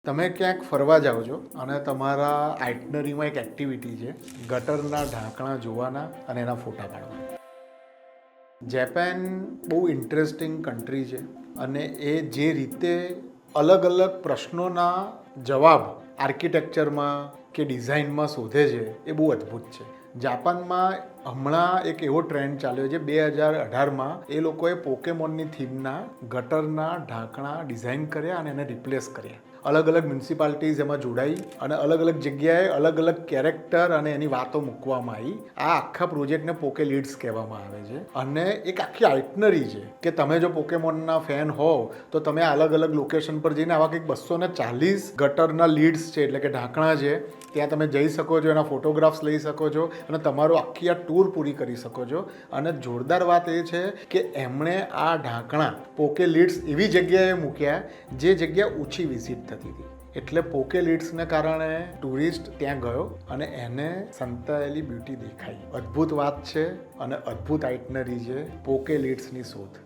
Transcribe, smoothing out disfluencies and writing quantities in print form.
તમે ક્યાંક ફરવા જાઓ છો અને તમારા આઇટનરીમાં એક એક્ટિવિટી છે ગટરના ઢાંકણા જોવાના અને એના ફોટા પાડવાના. જેપાન બહુ ઇન્ટરેસ્ટિંગ કન્ટ્રી છે અને એ જે રીતે અલગ અલગ પ્રશ્નોના જવાબ આર્કિટેક્ચરમાં કે ડિઝાઇનમાં શોધે છે એ બહુ અદ્ભુત છે. જાપાનમાં હમણાં એક એવો ટ્રેન્ડ ચાલ્યો છે 2018માં એ લોકોએ પોકેમોનની થીમના ગટરના ઢાંકણા ડિઝાઇન કર્યા અને એને રિપ્લેસ કર્યા. અલગ અલગ મ્યુનિસિપાલિટીઝ એમાં જોડાઈ અને અલગ અલગ જગ્યાએ અલગ અલગ કેરેક્ટર અને એની વાતો મૂકવામાં આવી. આ આખા પ્રોજેક્ટને પોકે લીડ્સ કહેવામાં આવે છે અને એક આખી આઇટનરી છે કે તમે જો પોકેમોનના ફેન હોવ તો તમે અલગ અલગ લોકેશન પર જઈને આવા કંઈક 240 ગટરના લીડ્સ છે એટલે કે ઢાંકણા છે ત્યાં તમે જઈ શકો છો, એના ફોટોગ્રાફ્સ લઈ શકો છો અને તમારો આખી આ ટૂર પૂરી કરી શકો છો. અને જોરદાર વાત એ છે કે એમણે આ ઢાંકણા પોકે લીડ્સ એવી જગ્યાએ મૂક્યા જે જગ્યા ઓછી વિઝિટ થતી હતી. એટલે પોકે લીડ્સને કારણે ટુરિસ્ટ ત્યાં ગયો અને એને સંતાયેલી બ્યુટી દેખાઈ. અદ્ભુત વાત છે અને અદ્ભુત આઇટનરી છે પોકે લીડ્સની શોધ.